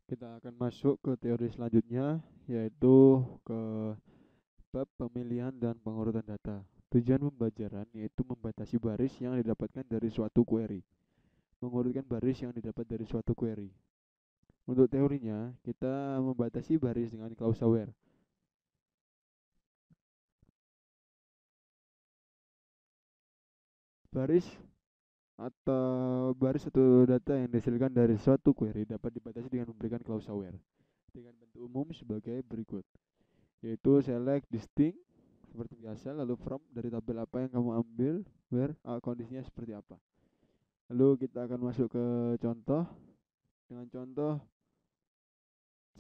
Kita akan masuk ke teori selanjutnya, yaitu ke bab pemilihan dan pengurutan data. Tujuan pembelajaran yaitu membatasi baris yang didapatkan dari suatu query, mengurutkan baris yang didapat dari suatu query. Untuk teorinya, kita membatasi baris dengan clause where. Baris atau data yang dihasilkan dari suatu query dapat dibatasi dengan memberikan clause where dengan bentuk umum sebagai berikut, yaitu select distinct seperti biasa, lalu from dari tabel apa yang kamu ambil, where kondisinya seperti apa. Lalu kita akan masuk ke contoh dengan contoh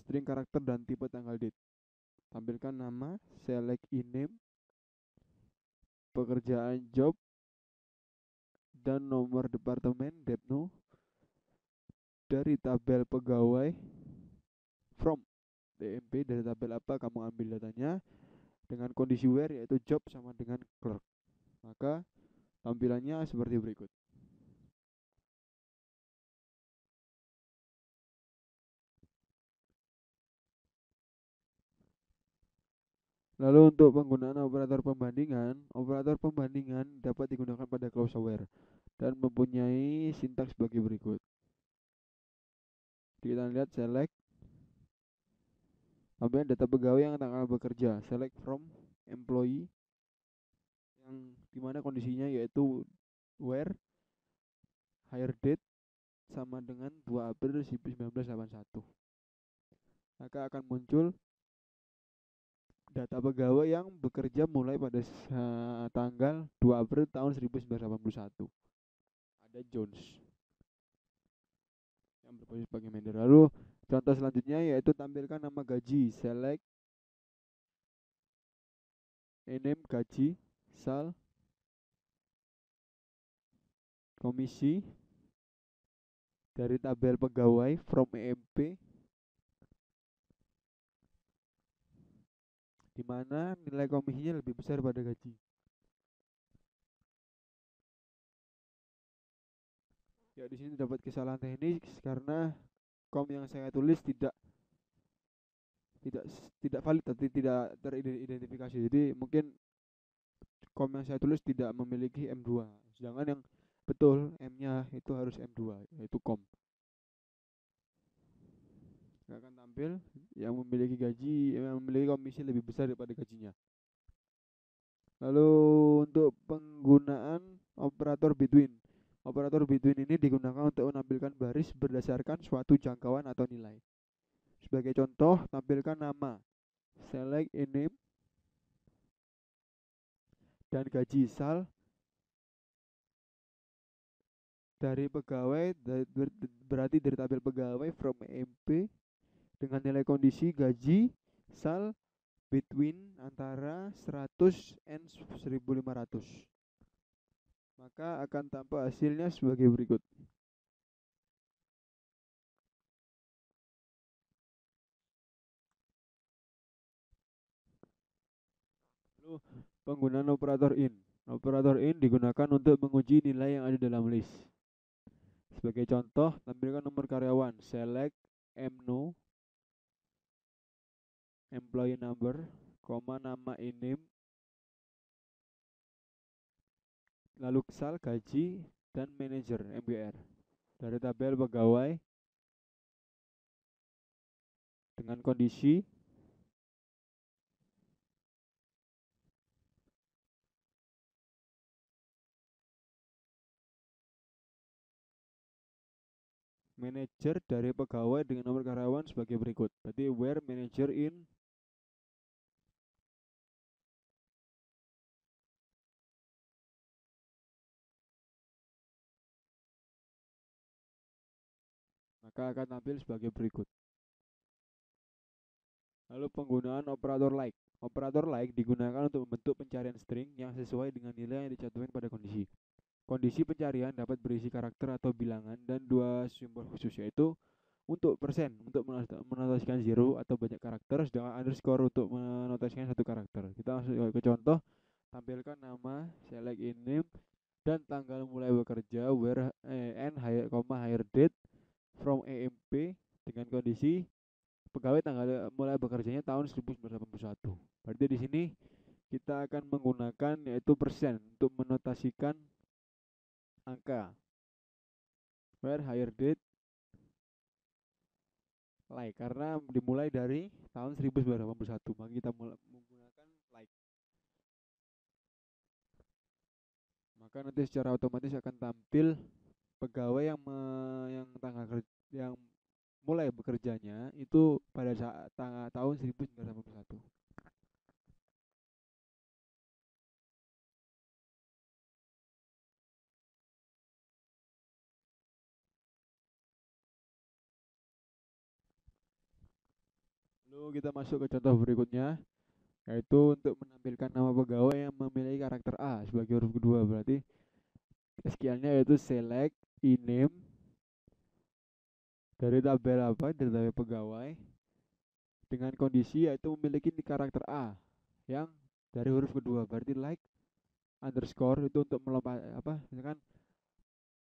string karakter dan tipe tanggal date. Tampilkan nama, select in-name, pekerjaan job, dan nomor departemen depno dari tabel pegawai from DMP dari tabel apa kamu ambil datanya dengan kondisi where yaitu job sama dengan clerk. Maka tampilannya seperti berikut. Lalu untuk penggunaan operator pembandingan dapat digunakan pada clause where dan mempunyai sintaks sebagai berikut. Kita lihat select ambil data pegawai yang tanggal bekerja, select from employee yang dimana kondisinya yaitu where hire date sama dengan 2 April 1981. Maka akan muncul data pegawai yang bekerja mulai pada tanggal 2 April tahun 1981. Ada Jones yang berposisi sebagai manager. Lalu contoh selanjutnya yaitu tampilkan nama gaji, select name gaji, sal, komisi dari tabel pegawai from EMP di mana nilai komisinya lebih besar pada gaji. Ya di sini dapat kesalahan teknis karena kom yang saya tulis tidak tidak valid atau tidak teridentifikasi. Jadi mungkin kom yang saya tulis tidak memiliki M2. Sedangkan yang betul M-nya itu harus M2 yaitu kom. Akan tampil yang memiliki komisi lebih besar daripada gajinya. Lalu untuk penggunaan operator between. Operator between ini digunakan untuk menampilkan baris berdasarkan suatu jangkauan atau nilai. Sebagai contoh, tampilkan nama, select in name, dan gaji sal dari pegawai, berarti dari tabel pegawai from MP dengan nilai kondisi gaji sal between antara 100 and 1500. Maka akan tampak hasilnya sebagai berikut. Lalu penggunaan operator in. Operator in digunakan untuk menguji nilai yang ada dalam list. Sebagai contoh, tampilkan nomor karyawan, select mno, employee number, nama in-name, lalu sal gaji dan manager MGR dari tabel pegawai dengan kondisi manager dari pegawai dengan nomor karyawan sebagai berikut. Berarti where manager in maka akan tampil sebagai berikut. Lalu penggunaan operator like. Operator like digunakan untuk membentuk pencarian string yang sesuai dengan nilai yang dicantumkan pada kondisi. Kondisi pencarian dapat berisi karakter atau bilangan dan dua simbol khusus, yaitu untuk persen untuk menotasikan zero atau banyak karakter, sedangkan underscore untuk menotasikan satu karakter. Kita langsung ke contoh, tampilkan nama, select in name, dan tanggal mulai bekerja, where hire date from EMP dengan kondisi pegawai tanggal mulai bekerjanya tahun 1981. Berarti di sini kita akan menggunakan yaitu persen untuk menotasikan angka. Where hire date like karena dimulai dari tahun 1981, maka kita menggunakan like. Maka nanti secara otomatis akan tampil pegawai yang tanggal yang mulai bekerjanya itu pada saat tahun 1981. Lalu kita masuk ke contoh berikutnya, yaitu untuk menampilkan nama pegawai yang memiliki karakter A sebagai huruf kedua. Berarti SQL-nya yaitu select iname dari tabel apa? Dari tabel pegawai dengan kondisi yaitu memiliki karakter A yang dari huruf kedua. Berarti like underscore itu untuk melompat apa? Misalkan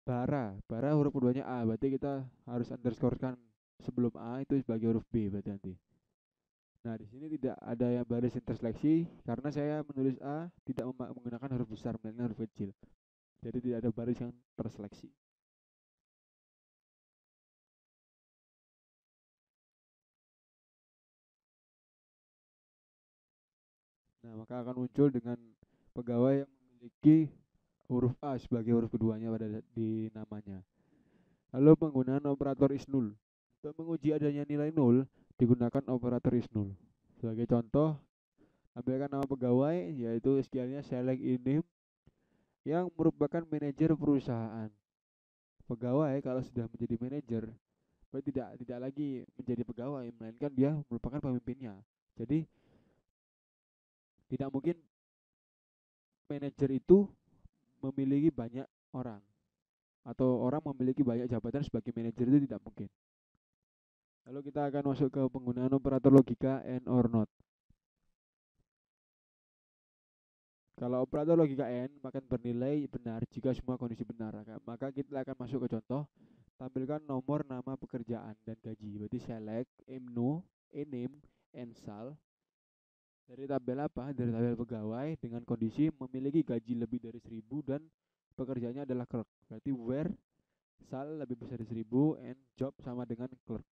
bara huruf keduanya A, berarti kita harus underscorekan sebelum A itu sebagai huruf B berarti nanti. Nah, di sini tidak ada yang baris interseleksi karena saya menulis A tidak menggunakan huruf besar melainkan huruf kecil. Jadi tidak ada baris yang terseleksi. Nah, maka akan muncul dengan pegawai yang memiliki huruf A sebagai huruf keduanya pada di namanya. Lalu penggunaan operator is null. Untuk menguji adanya nilai nul, digunakan operator is null. Sebagai contoh, ambilkan nama pegawai yaitu SQL-nya select iname yang merupakan manajer perusahaan. Pegawai kalau sudah menjadi manajer, tidak lagi menjadi pegawai, melainkan dia merupakan pemimpinnya. Jadi tidak mungkin manajer itu memiliki banyak orang atau orang memiliki banyak jabatan sebagai manajer, itu tidak mungkin. Lalu kita akan masuk ke penggunaan operator logika and or not. Kalau operator logika AND akan bernilai benar jika semua kondisi benar. Maka kita akan masuk ke contoh. Tampilkan nomor nama pekerjaan dan gaji. Berarti select emno, ename, ensal. Dari tabel apa? Dari tabel pegawai dengan kondisi memiliki gaji lebih dari 1000 dan pekerjaannya adalah clerk. Berarti where sal lebih besar dari 1000 and job sama dengan clerk.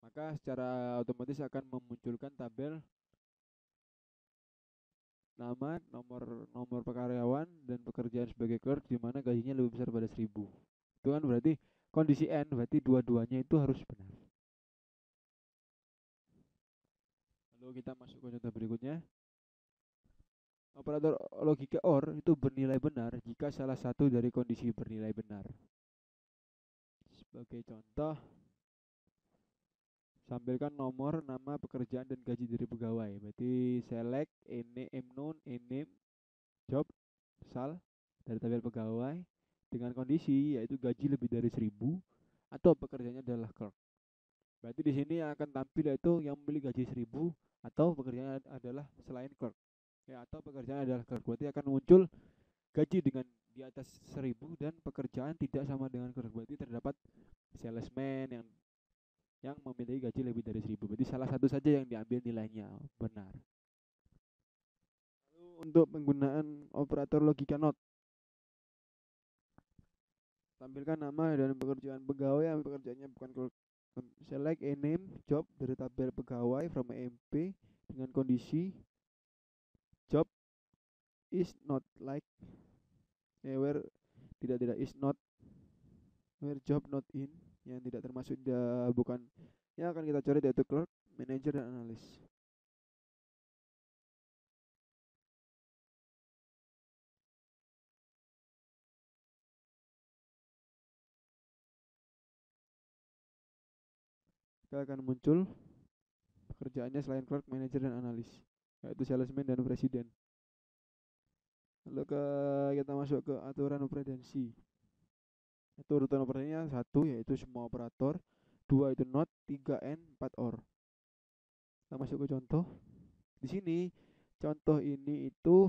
Maka secara otomatis akan memunculkan tabel nama, nomor pekaryawan dan pekerjaan sebagai clerk di mana gajinya lebih besar pada 1000. Itu kan berarti kondisi N, berarti dua-duanya itu harus benar. Lalu kita masuk ke contoh berikutnya. Operator logika OR itu bernilai benar jika salah satu dari kondisi bernilai benar. Sebagai contoh, sampaikan nomor, nama, pekerjaan, dan gaji dari pegawai. Berarti select, emnon, ename, job, sal, dari tabel pegawai dengan kondisi yaitu gaji lebih dari 1000 atau pekerjaannya adalah clerk. Berarti di sini akan tampil yaitu yang memiliki gaji 1000 atau pekerjaannya adalah selain clerk. Ya, atau pekerjaan adalah clerk. Berarti akan muncul gaji dengan di atas 1000 dan pekerjaan tidak sama dengan clerk. Berarti terdapat salesman yang memiliki gaji lebih dari 1000. Berarti salah satu saja yang diambil nilainya benar. Lalu untuk penggunaan operator logika not. Tampilkan nama dan pekerjaan pegawai yang pekerjaannya bukan clerk. Select a name job dari tabel pegawai from MP dengan kondisi job is not like where tidak is not where job not in yang tidak termasuk bukan yang akan kita cari yaitu clerk, manager, dan analis. Kita akan muncul pekerjaannya selain clerk, manager, dan analis, yaitu salesman dan presiden. Lalu kita masuk ke aturan operasi. Itu urutan operatornya 1 yaitu semua operator, 2 itu not, 3 and 4 or. Kita masuk ke contoh. Di sini contoh ini itu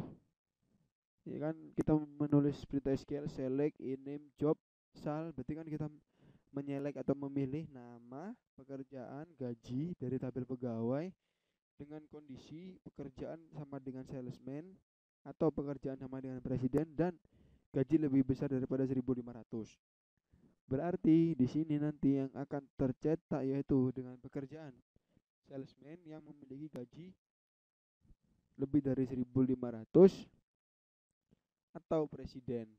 ya kan kita menulis perintah SQL select in name job sal, berarti kan kita menyelek atau memilih nama, pekerjaan, gaji dari tabel pegawai dengan kondisi pekerjaan sama dengan salesman atau pekerjaan sama dengan presiden dan gaji lebih besar daripada 1.500. Berarti di sini nanti yang akan tercetak yaitu dengan pekerjaan salesman yang memiliki gaji lebih dari 1.500 atau presiden.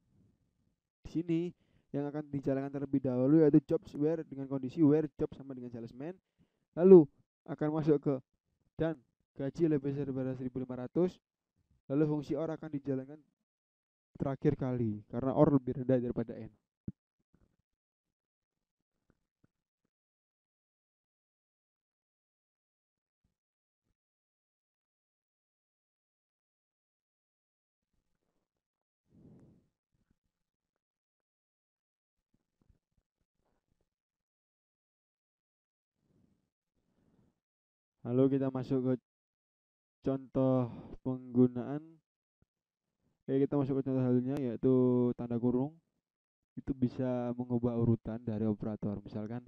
Di sini yang akan dijalankan terlebih dahulu yaitu jobs where dengan kondisi where job sama dengan salesman, lalu akan masuk ke dan gaji lebih besar daripada 1.500, lalu fungsi OR akan dijalankan terakhir kali karena OR lebih rendah daripada N. Lalu kita masuk ke contoh penggunaan. Kita masuk ke contoh halnya yaitu tanda kurung. Itu bisa mengubah urutan dari operator. Misalkan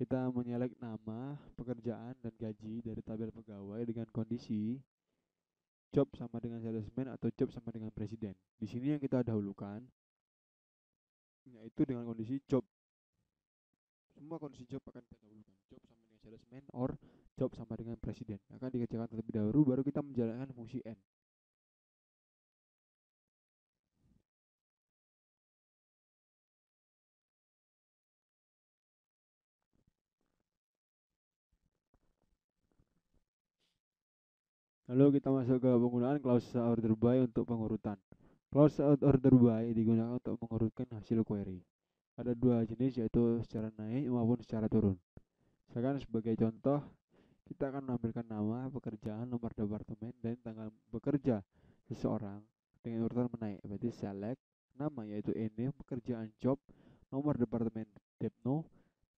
kita menyelek nama, pekerjaan, dan gaji dari tabel pegawai dengan kondisi job sama dengan salesman atau job sama dengan presiden. Di sini yang kita dahulukan yaitu dengan kondisi job. Semua kondisi job akan kita dahulukan. Job sama dengan salesman or job sama dengan presiden. Akan dikerjakan terlebih dahulu baru kita menjalankan fungsi N. Lalu kita masuk ke penggunaan clause order by untuk pengurutan. Clause order by digunakan untuk mengurutkan hasil query. Ada dua jenis yaitu secara naik maupun secara turun. Misalkan sebagai contoh, kita akan menampilkan nama, pekerjaan, nomor departemen, dan tanggal bekerja seseorang dengan urutan menaik. Berarti select nama yaitu name, pekerjaan job, nomor departemen depno,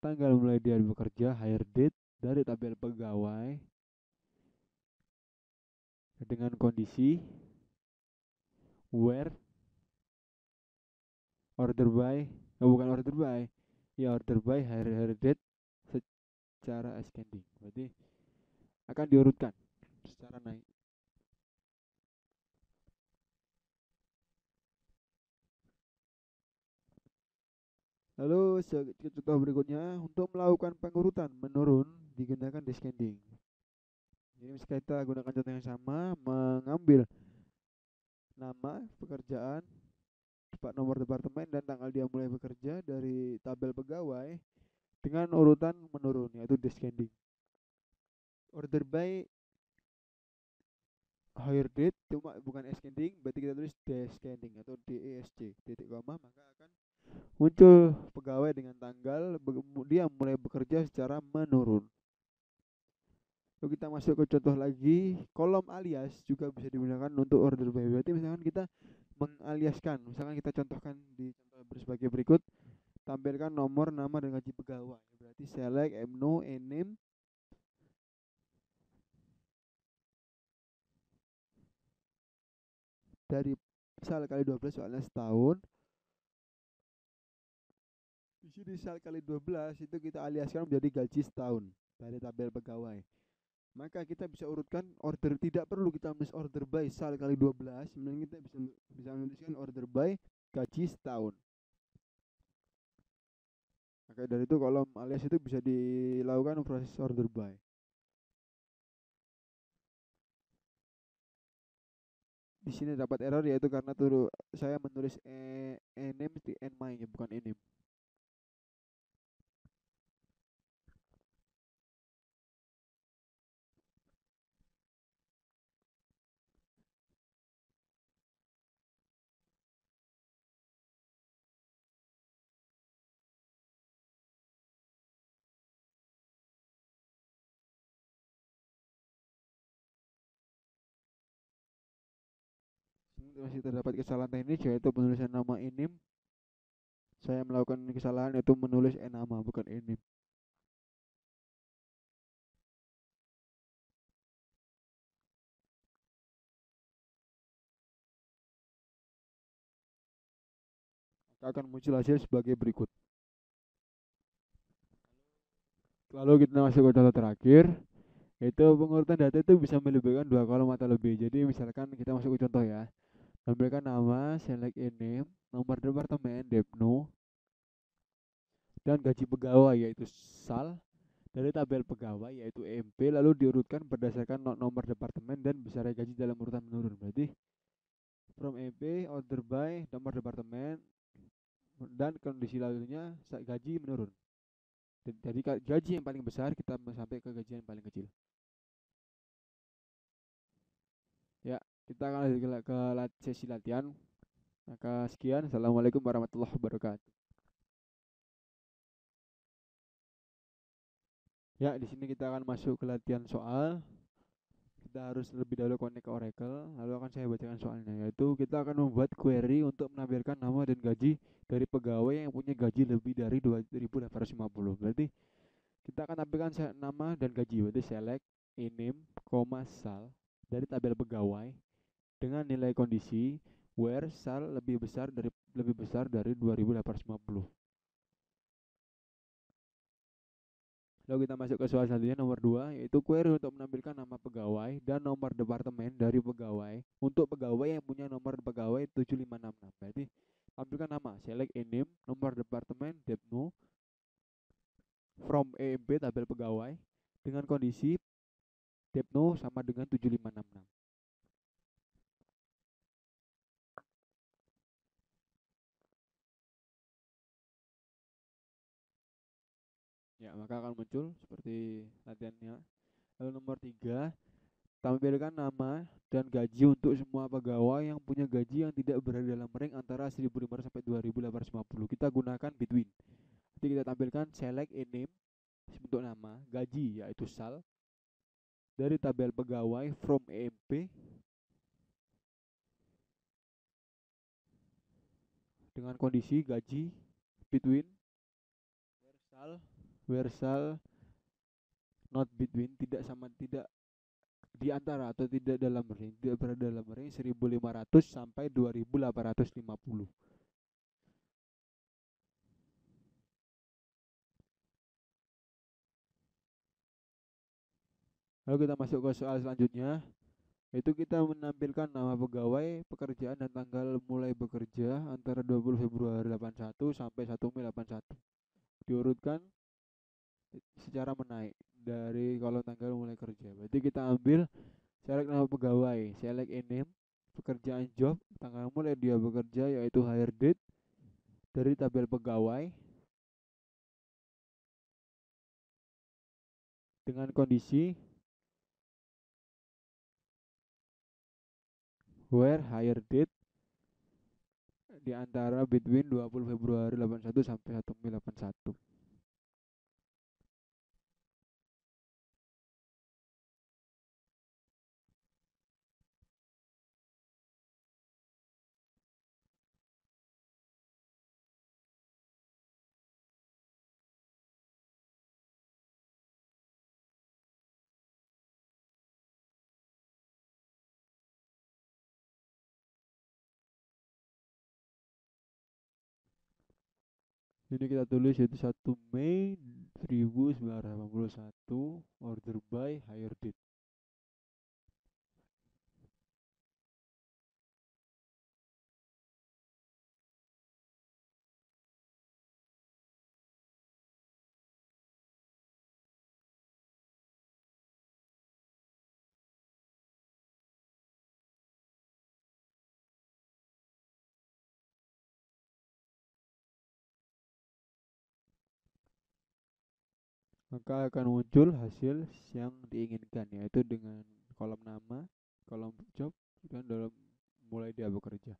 tanggal mulai dia bekerja, hire date dari tabel pegawai dengan kondisi where order by, bukan order by, ya order by hire date secara ascending. Berarti akan diurutkan secara naik. Lalu contoh berikutnya untuk melakukan pengurutan menurun digunakan descending. Jadi kita gunakan contoh yang sama, mengambil nama, pekerjaan, nomor departemen dan tanggal dia mulai bekerja dari tabel pegawai dengan urutan menurun yaitu descending. Order by hire date cuma bukan ascending, berarti kita tulis descending atau DESC titik koma, maka akan muncul pegawai dengan tanggal dia mulai bekerja secara menurun. Lalu kita masuk ke contoh lagi, kolom alias juga bisa digunakan untuk order by. Berarti misalkan kita mengaliaskan, misalkan kita contohkan di contoh sebagai berikut, tampilkan nomor, nama, dan gaji pegawai. Berarti select mno name dari sal kali 12 soalnya setahun. Di sini sal kali 12 itu kita aliaskan menjadi gaji setahun dari tabel pegawai. Maka kita bisa urutkan order, tidak perlu kita menulis order by sal kali 12, sebenarnya kita bisa menuliskan order by gaji setahun. Maka dari itu kolom alias itu bisa dilakukan proses order by. Di sini dapat error yaitu karena saya menulis name di nmy nya bukan name. Masih terdapat kesalahan teknis yaitu penulisan nama name. Saya melakukan kesalahan yaitu menulis nama bukan name. Maka akan muncul hasil sebagai berikut. Lalu kita masuk ke contoh terakhir, yaitu pengurutan data itu bisa melibatkan dua kolom atau lebih. Jadi misalkan kita masuk ke contoh ya, tampilkan nama, select a name, nomor departemen, Depno, dan gaji pegawai yaitu SAL dari tabel pegawai yaitu EMP, lalu diurutkan berdasarkan nomor departemen dan besar gaji dalam urutan menurun. Berarti from EMP, order by, nomor departemen, dan kondisi lainnya gaji menurun. Jadi gaji yang paling besar kita sampai ke gaji yang paling kecil. Ya, kita akan lanjut ke sesi latihan. Maka sekian, assalamualaikum warahmatullahi wabarakatuh. Ya, di sini kita akan masuk ke latihan soal. Kita harus lebih dahulu connect ke Oracle, lalu akan saya bacakan soalnya, yaitu kita akan membuat query untuk menampilkan nama dan gaji dari pegawai yang punya gaji lebih dari 2.850. Berarti kita akan tampilkan nama dan gaji, berarti select name, sal dari tabel pegawai dengan nilai kondisi where sal lebih besar dari 2.850. Lalu kita masuk ke soal selanjutnya nomor 2, yaitu query untuk menampilkan nama pegawai dan nomor departemen dari pegawai untuk pegawai yang punya nomor pegawai 7566. Berarti tampilkan nama, select a name, nomor departemen, Depno, from EMP tabel pegawai dengan kondisi Depno sama dengan 7566. Ya, maka akan muncul seperti latihannya. Lalu nomor 3, tampilkan nama dan gaji untuk semua pegawai yang punya gaji yang tidak berada dalam rank antara 1.500 sampai 2.850. Kita gunakan between. Nanti kita tampilkan select a name untuk nama, gaji yaitu sal dari tabel pegawai from EMP dengan kondisi gaji between where sal not between, tidak sama, tidak di antara atau tidak dalam range, tidak berada dalam range 1.500 sampai 2.850. Lalu kita masuk ke soal selanjutnya, yaitu kita menampilkan nama pegawai, pekerjaan dan tanggal mulai bekerja antara 20 Februari 81 sampai 1 Mei 81. Diurutkan secara menaik dari kolom tanggal mulai kerja. Berarti kita ambil select nama pegawai, select a name, pekerjaan job, tanggal mulai dia bekerja yaitu hire date dari tabel pegawai dengan kondisi where hire date di antara between 20 Februari 81 sampai 1 Mei 81. Ini kita tulis yaitu 1 Mei 1981, order by hire date. Maka akan muncul hasil yang diinginkan, yaitu dengan kolom nama, kolom job, dan dalam mulai dia bekerja.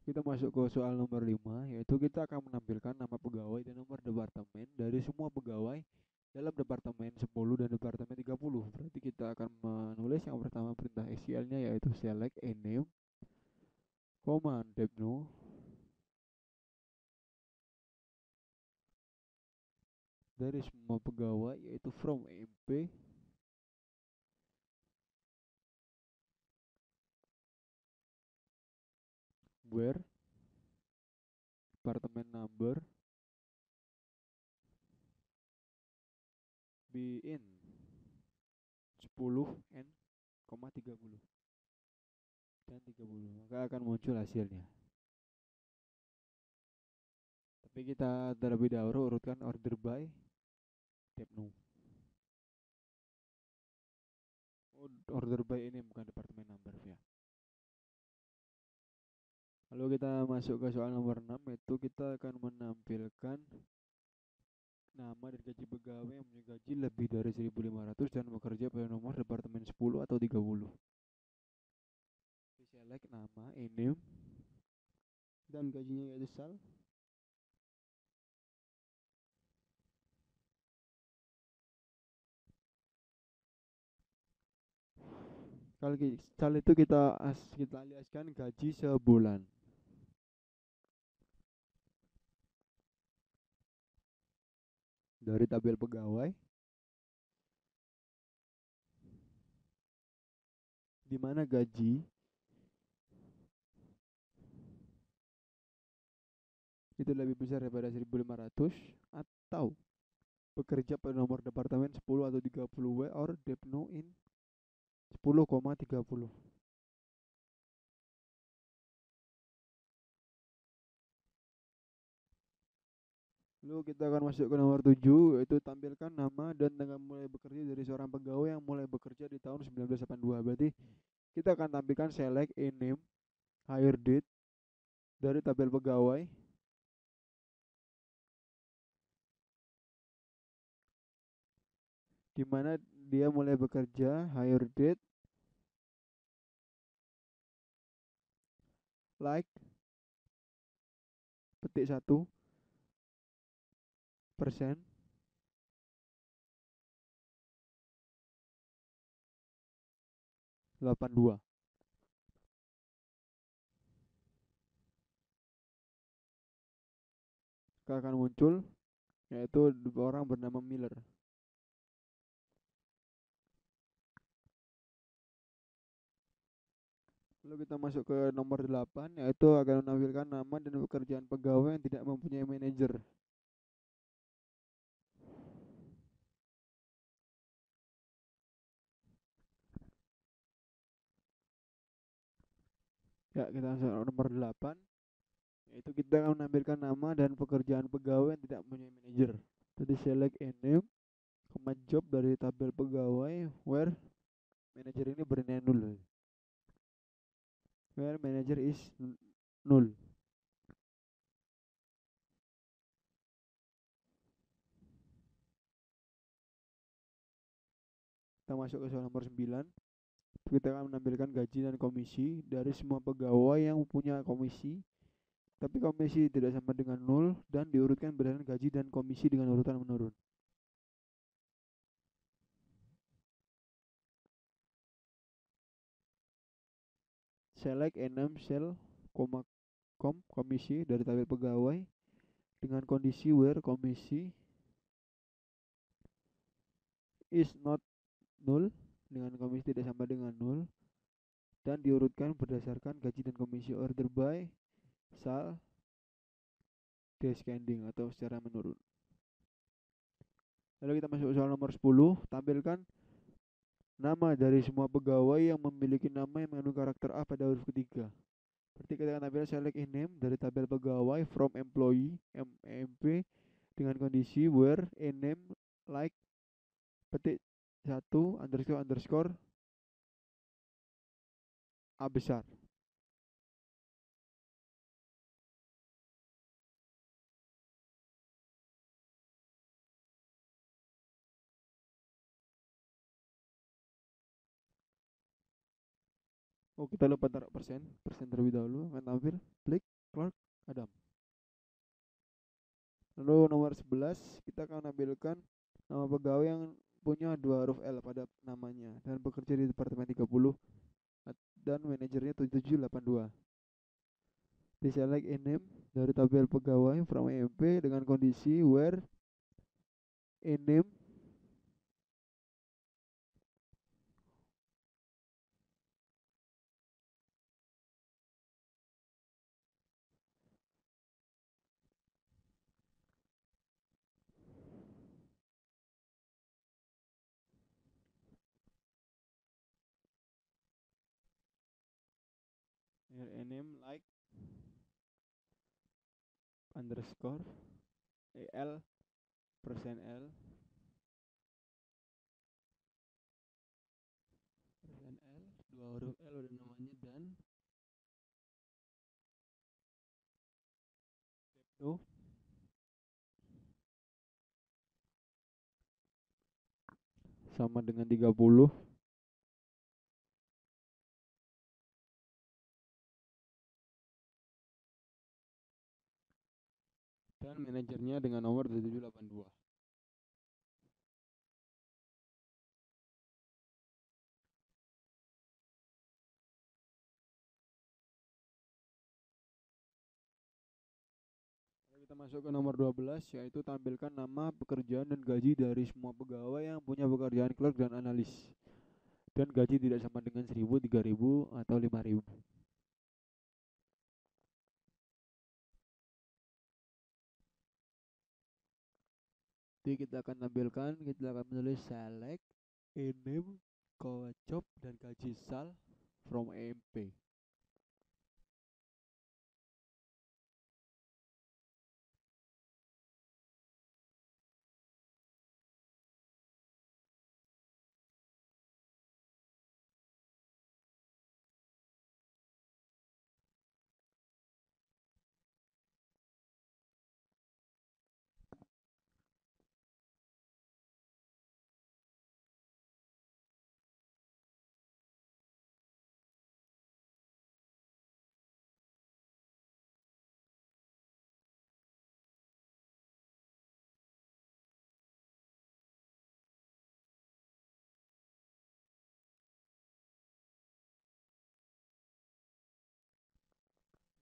Kita masuk ke soal nomor 5, yaitu kita akan menampilkan nama pegawai dan nomor departemen dari semua pegawai dalam departemen 10 dan departemen 30. Berarti kita akan menulis yang pertama perintah SQL-nya yaitu select a name, Depno, dari semua pegawai yaitu from EMP where departemen number be in 10 n, 30 dan 30, maka akan muncul hasilnya. Tapi kita terlebih dahulu urutkan order by Depno. Order by ini bukan departemen number ya. Lalu kita masuk ke soal nomor 6, itu kita akan menampilkan nama dan gaji pegawai yang punya gaji lebih dari 1.500 dan bekerja pada nomor departemen 10 atau 30. Select nama, name, dan gajinya yaitu sal. Kalau sal itu kita aliaskan gaji sebulan. Dari tabel pegawai, di mana gaji itu lebih besar daripada 1.500 atau bekerja pada nomor departemen 10 atau 30 W or Depno in 10,30. Lalu kita akan masuk ke nomor 7, yaitu tampilkan nama dan tanggal mulai bekerja dari seorang pegawai yang mulai bekerja di tahun 1982. Berarti kita akan tampilkan select a name, hire date dari tabel pegawai. Di mana dia mulai bekerja, hire date, like, petik 1%, 82. Akan muncul yaitu orang bernama Miller. Lalu kita masuk ke nomor 8, yaitu akan menampilkan nama dan pekerjaan pegawai yang tidak mempunyai manajer. Ya, kita masuk nomor 8, yaitu kita akan menampilkan nama dan pekerjaan pegawai yang tidak mempunyai manajer. Jadi select a name, job dari tabel pegawai where manager ini bernilai 0. Where manager is 0. Kita masuk ke soal nomor 9. Kita akan menampilkan gaji dan komisi dari semua pegawai yang punya komisi, tapi komisi tidak sama dengan 0 dan diurutkan berdasarkan gaji dan komisi dengan urutan menurun. Select enam cell, komisi dari tabel pegawai dengan kondisi where komisi is not 0, dengan komisi tidak sama dengan 0, dan diurutkan berdasarkan gaji dan komisi order by sal descending atau secara menurun. Lalu kita masuk soal nomor 10, tampilkan nama dari semua pegawai yang memiliki nama yang mengandung karakter A pada huruf ketiga. Berarti kita akan tampilkan select a name dari tabel pegawai from employee (MP) dengan kondisi where a name like petik 1 underscore A besar. Oh, kita lupa taruh persen terlebih dahulu. Akan tampil Blake, Clark, Adam. Lalu nomor 11, kita akan menampilkan nama pegawai yang punya 2 huruf L pada namanya dan bekerja di departemen 30 dan manajernya 7782. Di select a name dari tabel pegawai from MP dengan kondisi where a name Here a name like underscore al persen l persen l dua huruf l udah namanya dan tuh sama dengan 30 dan manajernya dengan nomor 7782. Kita masuk ke nomor 12, yaitu tampilkan nama, pekerjaan, dan gaji dari semua pegawai yang punya pekerjaan clerk dan analis. Dan gaji tidak sama dengan 1000, 3000, atau 5000. Jadi kita akan tampilkan, kita akan menulis select, name, job, dan gaji sal from EMP.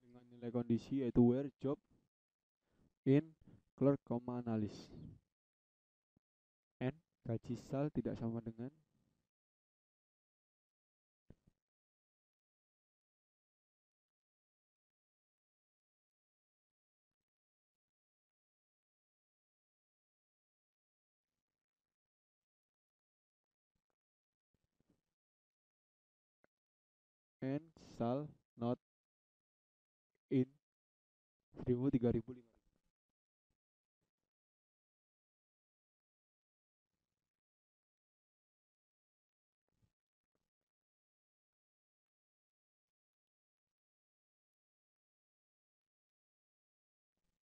Dengan nilai kondisi yaitu where job in clerk, analis. And gaji sal tidak sama dengan and sal not in 1000, 3000, 5000.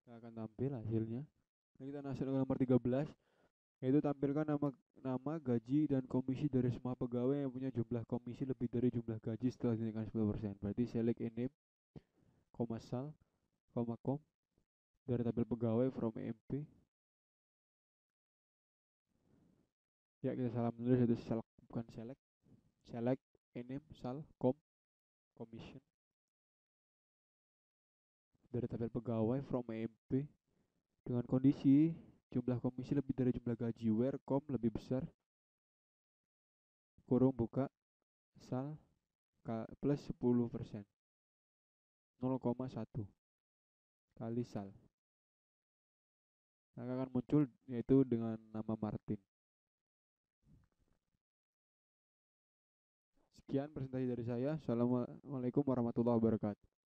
Kita akan tampil hasilnya. Nah, kita masuk ke nomor 13, yaitu tampilkan nama, gaji, dan komisi dari semua pegawai yang punya jumlah komisi lebih dari jumlah gaji setelah dinaikkan 10%. Berarti select a name, sal, com dari tabel pegawai from EMP. Ya, kita salah menulis, itu select bukan select. Select a name, sal, commission dari tabel pegawai from EMP dengan kondisi jumlah komisi lebih dari jumlah gaji, where lebih besar, kurung buka, sal plus 10%, 0,1 kali sal. Maka akan muncul yaitu dengan nama Martin. Sekian presentasi dari saya. Assalamualaikum warahmatullahi wabarakatuh.